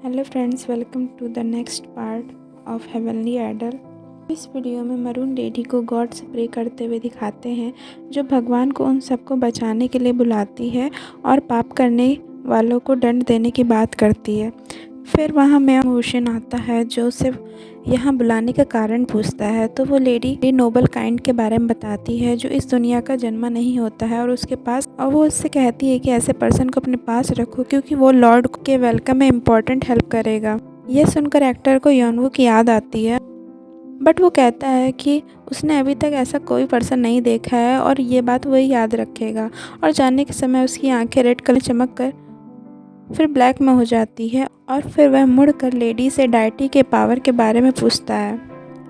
Hello friends, welcome to the next part of Heavenly Idol. इस video में maroon lady को God से pray करते हुए दिखाते हैं, जो भगवान को उन सबको बचाने के लिए बुलाती है और पाप करने वालों को दंड देने की बात करती है। फिर वहाँ मैम ओशन आता है, जो सिर्फ यहाँ बुलाने का कारण पूछता है। तो वो लेडी नोबल काइंड के बारे में बताती है, जो इस दुनिया का जन्म नहीं होता है और उसके पास, और वो उससे कहती है कि ऐसे पर्सन को अपने पास रखो, क्योंकि वो लॉर्ड के वेलकम में इम्पोर्टेंट हेल्प करेगा। यह सुनकर एक्टर को योनवू की याद आती है, बट वो कहता है कि उसने अभी तक ऐसा कोई पर्सन नहीं देखा है और ये बात वही याद रखेगा। और जाने के समय उसकी आंखें रेड कलर चमक कर फिर ब्लैक में हो जाती है, और फिर वह मुड़कर लेडी से डायटी के पावर के बारे में पूछता है,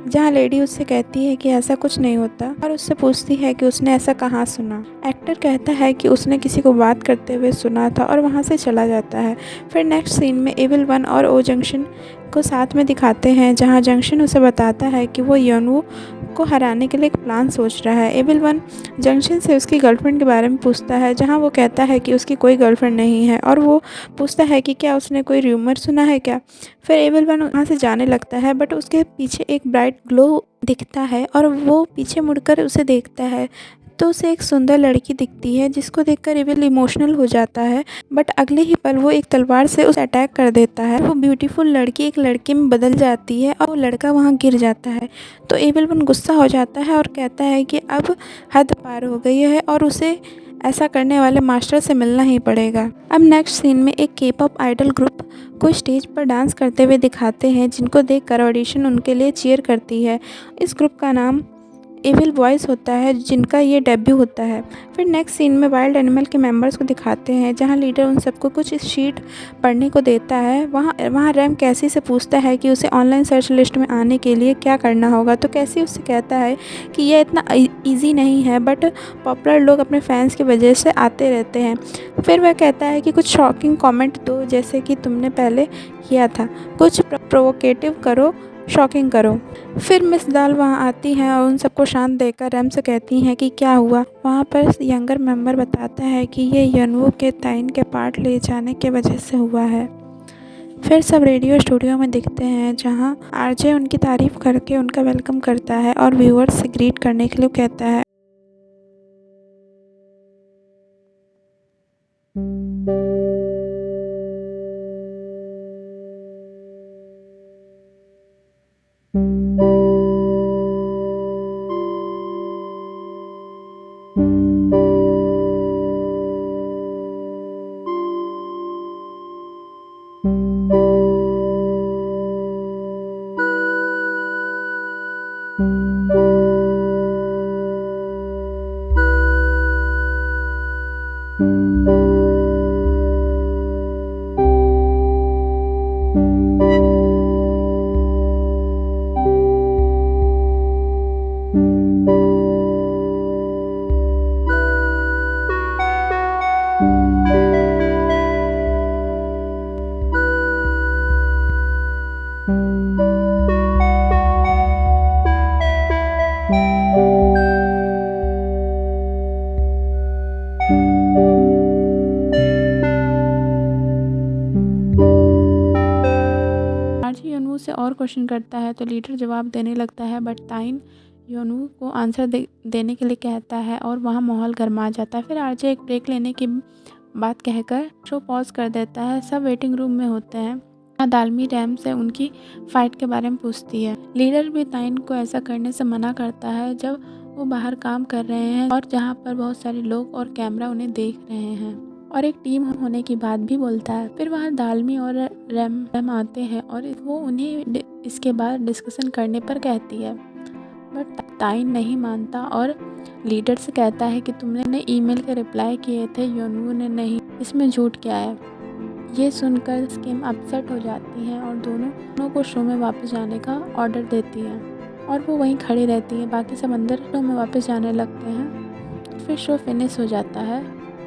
जहाँ लेडी उससे कहती है कि ऐसा कुछ नहीं होता, और उससे पूछती है कि उसने ऐसा कहाँ सुना। एक्टर कहता है कि उसने किसी को बात करते हुए सुना था और वहाँ से चला जाता है। फिर नेक्स्ट सीन में एविल वन और ओ जंक्शन को साथ में दिखाते हैं, जहाँ जंक्शन उसे बताता है कि वो योनवू को हराने के लिए एक प्लान सोच रहा है। एविल वन जंक्शन से उसकी गर्लफ्रेंड के बारे में पूछता है, जहाँ वो कहता है कि उसकी कोई गर्लफ्रेंड नहीं है, और वो पूछता है कि क्या उसने कोई र्यूमर सुना है क्या। फिर एविल वन वहाँ से जाने लगता है, बट उसके पीछे एक ब्राइट ग्लो दिखता है और वो पीछे मुड़कर उसे देखता है, तो उसे एक सुंदर लड़की दिखती है, जिसको देखकर एविल इमोशनल हो जाता है। बट अगले ही पल वो एक तलवार से उसे अटैक कर देता है। वो ब्यूटीफुल लड़की एक लड़के में बदल जाती है और वो लड़का वहाँ गिर जाता है। तो एविल वन गुस्सा हो जाता है और कहता है कि अब हद पार हो गई है और उसे ऐसा करने वाले मास्टर से मिलना ही पड़ेगा। अब नेक्स्ट सीन में एक के-पॉप आइडल ग्रुप को स्टेज पर डांस करते हुए दिखाते हैं, जिनको देखकर ऑडिशन उनके लिए चीयर करती है। इस ग्रुप का नाम एविल बॉयज़ होता है, जिनका ये डेब्यू होता है। फिर नेक्स्ट सीन में वाइल्ड एनिमल के मेंबर्स को दिखाते हैं, जहां लीडर उन सबको कुछ शीट पढ़ने को देता है। वहाँ रैम कैसी से पूछता है कि उसे ऑनलाइन सर्च लिस्ट में आने के लिए क्या करना होगा। तो कैसी उससे कहता है कि यह इतना ईजी नहीं है, बट पॉपुलर लोग अपने फैंस की वजह से आते रहते हैं। फिर वह कहता है कि कुछ शॉकिंग कॉमेंट दो, जैसे कि तुमने पहले किया था, कुछ प्रोवोकेटिव करो, शॉकिंग करो। फिर मिस दाल वहाँ आती हैं और उन सबको शांत देखकर रैम से कहती हैं कि क्या हुआ। वहाँ पर यंगर मेंबर बताता है कि ये योनवू के ताइन के पार्ट ले जाने के वजह से हुआ है। फिर सब रेडियो स्टूडियो में दिखते हैं, जहाँ आरजे उनकी तारीफ करके उनका वेलकम करता है और व्यूअर्स से ग्रीट करने के लिए कहता है। आरजे योनवू से और क्वेश्चन करता है, तो लीडर जवाब देने लगता है, बट ताइन योनवू को आंसर देने के लिए कहता है और वहाँ माहौल गर्मा जाता है। फिर आरजे एक ब्रेक लेने की बात कहकर शो पॉज कर देता है। सब वेटिंग रूम में होते हैं। दालमी रैम से उनकी फाइट के बारे में पूछती है। लीडर भी ताइन को ऐसा करने से मना करता है जब वो बाहर काम कर रहे हैं और जहाँ पर बहुत सारे लोग और कैमरा उन्हें देख रहे हैं, और एक टीम होने की बात भी बोलता है। फिर वहाँ दालमी और रैम आते हैं और वो उन्हें इसके बाद डिस्कशन करने पर कहती है, बट ताइन नहीं मानता और लीडर से कहता है कि तुमने ईमेल के रिप्लाई किए थे, योनवू ने नहीं, इसमें झूठ क्या है। ये सुनकर स्किम अपसेट हो जाती है और दोनों को शो में वापस जाने का ऑर्डर देती है, और वो वहीं खड़ी रहती है। बाकी सब अंदर शो में वापस जाने लगते हैं। फिर शो फिनिश हो जाता है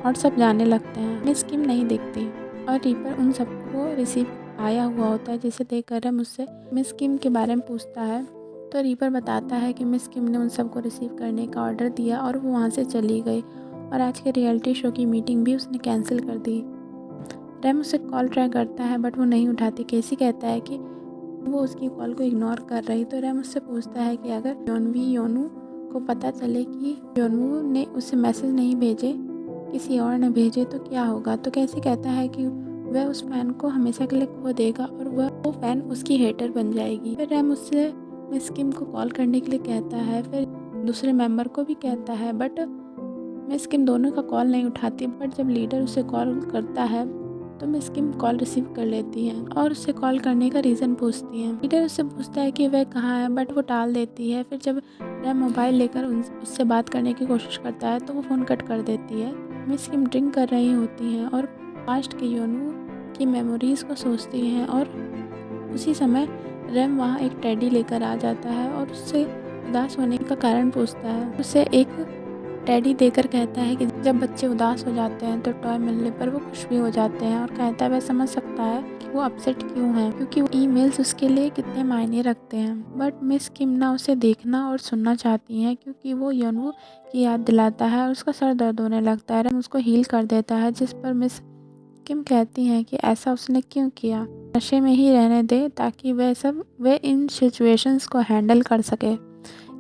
और सब जाने लगते हैं। मिस किम नहीं दिखती और रीपर उन सबको रिसीव आया हुआ होता है, जिसे देखकर मुझसे मिस किम के बारे में पूछता है। तो रीपर बताता है कि मिस किम ने उन सबको रिसीव करने का ऑर्डर दिया और वो वहाँ से चली गई, और आज के रियलिटी शो की मीटिंग भी उसने कैंसिल कर दी। रैम उसे कॉल ट्राई करता है बट वो नहीं उठाती। केसी कहता है कि वो उसकी कॉल को इग्नोर कर रही। तो रैम उससे पूछता है कि अगर योनू को पता चले कि योनू ने उसे मैसेज नहीं भेजे, किसी और ने भेजे, तो क्या होगा। तो केसी कहता है कि वह उस फैन को हमेशा के लिए खो देगा और वो फैन उसकी हेटर बन जाएगी। फिर रैम उससे मिस किम को कॉल करने के लिए कहता है, फिर दूसरे मेंबर को भी कहता है बट मिस किम दोनों का कॉल नहीं उठाती। बट जब लीडर उसे कॉल करता है तो मिस किम कॉल रिसीव कर लेती हैं और उससे कॉल करने का रीज़न पूछती हैं। लीडर उससे पूछता है कि वह कहाँ है बट वो टाल देती है। फिर जब रैम मोबाइल लेकर उससे बात करने की कोशिश करता है तो वो फ़ोन कट कर देती है। मिस किम ड्रिंक कर रही होती हैं और पास्ट के योनू की मेमोरीज़ को सोचती हैं और उसी समय रैम वहाँ एक टेडी लेकर आ जाता है और उससे उदास होने का कारण पूछता है। उसे एक टेडी देकर कहता है कि जब बच्चे उदास हो जाते हैं तो टॉय मिलने पर वो खुश भी हो जाते हैं और कहता है वह समझ सकता है कि वो अपसेट क्यों है, क्योंकि वो ईमेल्स उसके लिए कितने मायने रखते हैं। बट मिस किम ना उसे देखना और सुनना चाहती हैं क्योंकि वो योनू की याद दिलाता है और उसका सर दर्द होने लगता है। रैम उसको हील कर देता है, जिस पर मिस किम कहती हैं कि ऐसा उसने क्यों किया, नशे में ही रहने दे ताकि वह इन सिचुएशंस को हैंडल कर सके,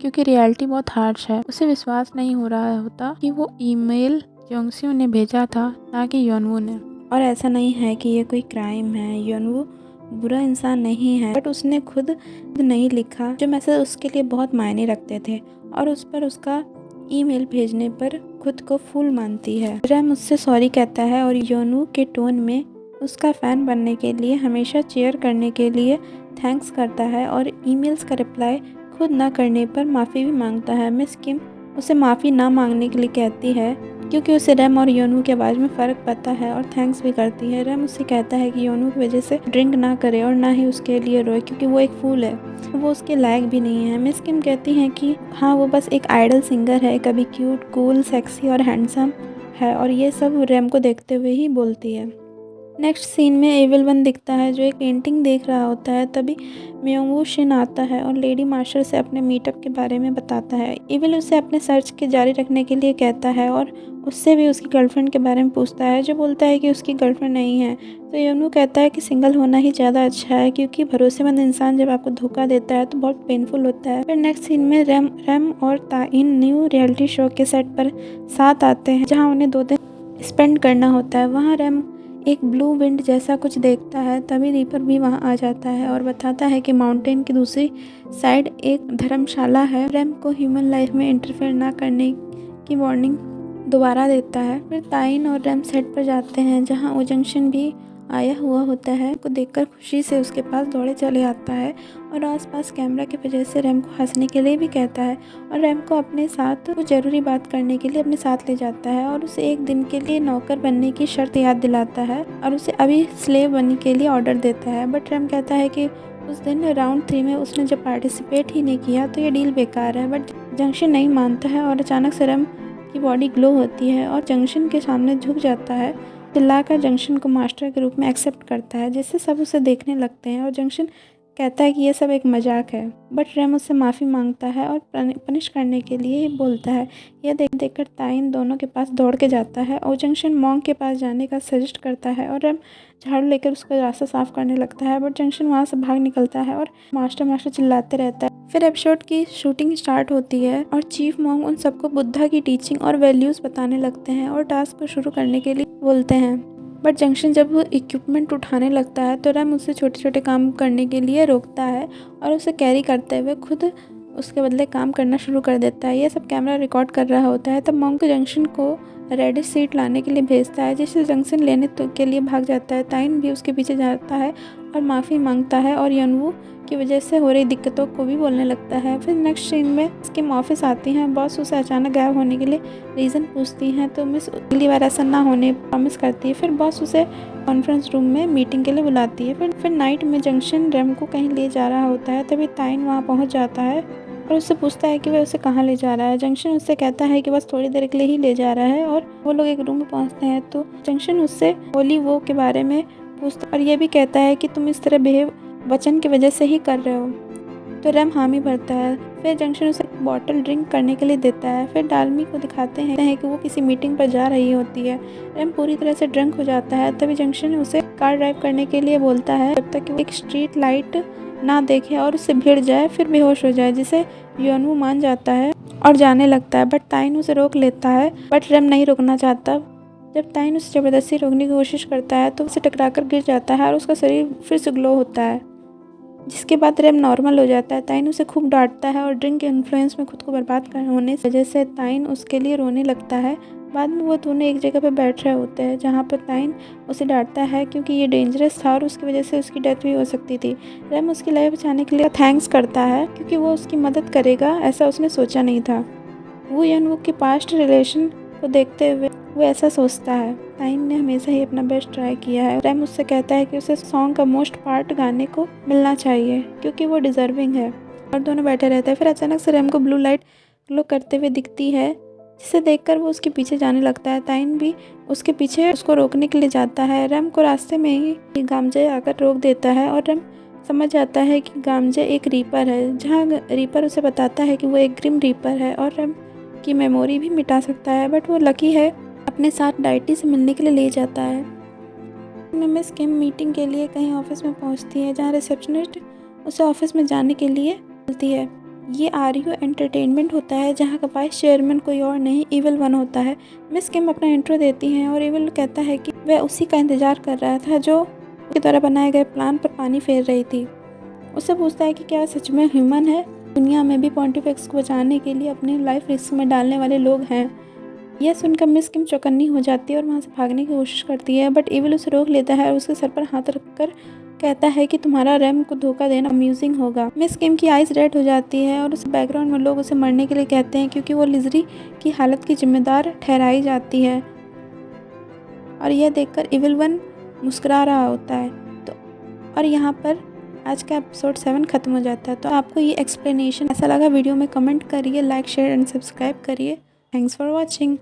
क्योंकि रियलिटी बहुत हार्श है। उसे विश्वास नहीं हो रहा होता कि वो ईमेल योंगस्यू ने भेजा था, ना कि योनवू ने। और ऐसा नहीं है कि ये कोई क्राइम है, योनवू बुरा इंसान नहीं है, बट उसने खुद नहीं लिखा जो मैसेज उसके लिए बहुत मायने रखते थे और उस पर उसका ईमेल भेजने पर खुद को फूल मानती है। रैम उससे सॉरी कहता है और योनवू के टोन में उसका फ़ैन बनने के लिए, हमेशा चीयर करने के लिए थैंक्स करता है और ईमेल्स का रिप्लाई खुद ना करने पर माफ़ी भी मांगता है। मिस किम उसे माफ़ी ना मांगने के लिए कहती है क्योंकि उसे रैम और योनू के आवाज़ में फ़र्क पता है और थैंक्स भी करती है। रैम उससे कहता है कि योनू की वजह से ड्रिंक ना करे और ना ही उसके लिए रोए क्योंकि वो एक फूल है, वो उसके लायक भी नहीं है। मिस किम कहती हैं कि हाँ, वो बस एक आइडल सिंगर है, कभी क्यूट, कूल, सेक्सी और हैंडसम है, और ये सब रैम को देखते हुए ही बोलती है। नेक्स्ट सीन में एविल वन दिखता है जो एक पेंटिंग देख रहा होता है। तभी म्योंगवू शिन आता है और लेडी मार्शल से अपने मीटअप के बारे में बताता है। एविल उसे अपने सर्च के जारी रखने के लिए कहता है और उससे भी उसकी गर्लफ्रेंड के बारे में पूछता है, जो बोलता है कि उसकी गर्लफ्रेंड नहीं है। तो योनू कहता है कि सिंगल होना ही ज़्यादा अच्छा है क्योंकि भरोसेमंद इंसान जब आपको धोखा देता है तो बहुत पेनफुल होता है। फिर नेक्स्ट सीन में रैम और ताइन न्यू रियलिटी शो के सेट पर साथ आते हैं जहाँ उन्हें 2 दिन स्पेंड करना होता है। वहाँ रैम एक ब्लू विंड जैसा कुछ देखता है। तभी रीपर भी वहाँ आ जाता है और बताता है कि माउंटेन की दूसरी साइड एक धर्मशाला है। रैम को ह्यूमन लाइफ में इंटरफेयर ना करने की वार्निंग दोबारा देता है। फिर ताइन और रैम सेट पर जाते हैं जहाँ ओ जंक्शन भी आया हुआ होता है। को देखकर खुशी से उसके पास दौड़े चले आता है और आसपास कैमरा की वजह से रैम को हंसने के लिए भी कहता है और रैम को अपने साथ कुछ ज़रूरी बात करने के लिए अपने साथ ले जाता है और उसे 1 दिन के लिए नौकर बनने की शर्त याद दिलाता है और उसे अभी स्लेव बनने के लिए ऑर्डर देता है। बट रैम कहता है कि उस दिन राउंड 3 में उसने जब पार्टिसिपेट ही नहीं किया तो ये डील बेकार है। बट जंक्शन नहीं मानता है और अचानक से रैम की बॉडी ग्लो होती है और जंक्शन के सामने झुक जाता है, चिल्लाकर जंक्शन को मास्टर के रूप में एक्सेप्ट करता है, जिससे सब उसे देखने लगते हैं और जंक्शन कहता है कि यह सब एक मजाक है। बट रैम उससे माफ़ी मांगता है और पनिश करने के लिए बोलता है। यह देखकर ताइन दोनों के पास दौड़ के जाता है और जंक्शन मॉन्ग के पास जाने का सजेस्ट करता है और रैम झाड़ू लेकर उसका रास्ता साफ करने लगता है। बट जंक्शन वहाँ से भाग निकलता है और मास्टर चिल्लाते रहता है। फिर एपिसोड की शूटिंग स्टार्ट होती है और चीफ मॉन्ग उन सबको बुद्धा की टीचिंग और वैल्यूज़ बताने लगते हैं और टास्क को शुरू करने के लिए बोलते हैं। बट जंक्शन जब वो इक्विपमेंट उठाने लगता है तो रैम उसे छोटे छोटे काम करने के लिए रोकता है और उसे कैरी करते हुए खुद उसके बदले काम करना शुरू कर देता है। यह सब कैमरा रिकॉर्ड कर रहा होता है। तब मॉन्ग जंक्शन को रेडिश सीट लाने के लिए भेजता है, जिससे जंक्शन लेने के लिए भाग जाता है। ताइन भी उसके पीछे जाता है और माफ़ी मांगता है और योनवू की वजह से हो रही दिक्कतों को भी बोलने लगता है। फिर नेक्स्ट सीन में इसके ऑफिस आती हैं। बॉस उसे अचानक गायब होने के लिए रीज़न पूछती हैं तो मिस अगली बार ऐसा ना होने प्रॉमिस करती है। फिर बॉस उसे कॉन्फ्रेंस रूम में मीटिंग के लिए बुलाती है। फिर नाइट में जंक्शन रैम को कहीं ले जा रहा होता है। तभी ताइन वहाँ पहुँच जाता है और उससे पूछता है कि वह उसे कहाँ ले जा रहा है। जंक्शन उससे कहता है कि बस थोड़ी देर के लिए ही ले जा रहा है और वो लोग एक रूम में पहुँचते हैं तो जंक्शन उससे होली वो के बारे में पूछता और ये भी कहता है कि तुम इस तरह बिहेव वचन की वजह से ही कर रहे हो। तो रैम हामी भरता है। फिर जंक्शन उसे बॉटल ड्रिंक करने के लिए देता है। फिर डालमी को दिखाते हैं कि वो किसी मीटिंग पर जा रही होती है। रैम पूरी तरह से ड्रंक हो जाता है। तभी जंक्शन उसे कार ड्राइव करने के लिए बोलता है जब तक कि वो एक स्ट्रीट लाइट ना देखे और उससे भिड़ जाए फिर बेहोश हो जाए, जिसे योनवू मान जाता है और जाने लगता है। बट ताइन उसे रोक लेता है, बट रैम नहीं रोकना चाहता। जब ताइन उसे ज़बरदस्ती रोकने की कोशिश करता है तो उसे टकराकर गिर जाता है और उसका शरीर फिर से ग्लो होता है, जिसके बाद रैम नॉर्मल हो जाता है। ताइन उसे खूब डांटता है और ड्रिंक के इन्फ्लुएंस में खुद को बर्बाद होने की वजह से ताइन उसके लिए रोने लगता है। बाद में वो दोनों एक जगह पर बैठ रहे होते हैं जहाँ पर ताइन उसे डांटता है क्योंकि ये डेंजरस था और उसकी वजह से उसकी डेथ भी हो सकती थी। रैम उसकी लाइफ बचाने के लिए थैंक्स करता है क्योंकि वो उसकी मदद करेगा, ऐसा उसने सोचा नहीं था। वो योनवू के पास्ट रिलेशन को देखते हुए वो ऐसा सोचता है। ताइन ने हमेशा ही अपना बेस्ट ट्राई किया है। रैम उससे कहता है कि उसे सॉन्ग का मोस्ट पार्ट गाने को मिलना चाहिए क्योंकि वो डिजर्विंग है। और दोनों बैठे रहते हैं। फिर अचानक से रैम को ब्लू लाइट ग्लो करते हुए दिखती है, जिसे देखकर वो उसके पीछे जाने लगता है। ताइन भी उसके पीछे उसको रोकने के लिए जाता है। रैम को रास्ते में ही गामजे आकर रोक देता है और रैम समझ जाता है कि गामजे एक रीपर है, जहाँ रीपर उसे बताता है कि वो एक ग्रिम रीपर है और रैम की मेमोरी भी मिटा सकता है। बट वो लकी है, अपने साथ डाइटी से मिलने के लिए ले जाता है। मिस किम मीटिंग के लिए कहीं ऑफिस में पहुंचती है, जहां रिसेप्शनिस्ट उसे ऑफिस में जाने के लिए बोलती है। ये आरयू एंटरटेनमेंट होता है जहां का वाइस चेयरमैन कोई और नहीं इविल वन होता है। मिस किम अपना इंट्रो देती हैं और इविल कहता है कि वह उसी का इंतजार कर रहा था जो उसके द्वारा बनाए गए प्लान पर पानी फेर रही थी। उससे पूछता है कि क्या वह सच में ह्यूमन है। दुनिया में भी पॉन्टिफिक्स को बचाने के लिए अपनी लाइफ रिस्क में डालने वाले लोग हैं। यह सुनकर मिस किम चौकन्नी हो जाती है और वहाँ से भागने की कोशिश करती है, बट इविल उसे रोक लेता है और उसके सर पर हाथ रखकर कहता है कि तुम्हारा रैम को धोखा देना अम्यूजिंग होगा। मिस किम की आइज रेड हो जाती है और उस बैकग्राउंड में लोग उसे मरने के लिए कहते हैं क्योंकि वो लिजरी की हालत की जिम्मेदार ठहराई जाती है। और यह देखकर इविल वन मुस्कुरा रहा होता है। तो और यहाँ पर आज का एपिसोड 7 खत्म हो जाता है। तो आपको ये एक्सप्लेनेशन ऐसा लगा वीडियो में कमेंट करिए, लाइक शेयर एंड सब्सक्राइब करिए। Thanks for watching.